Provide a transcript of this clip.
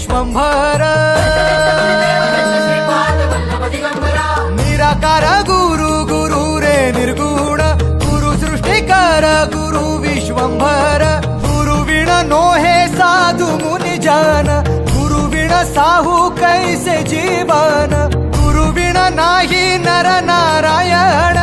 विश्वंभर निराकार गुरु गुरु रे निर्गुण गुरु सृष्टिकर गुरु विश्वंभर गुरु विण नोहे साधु मुनि जन गुरु विण साहू कैसे जीवन गुरु विण नाही नर नारायण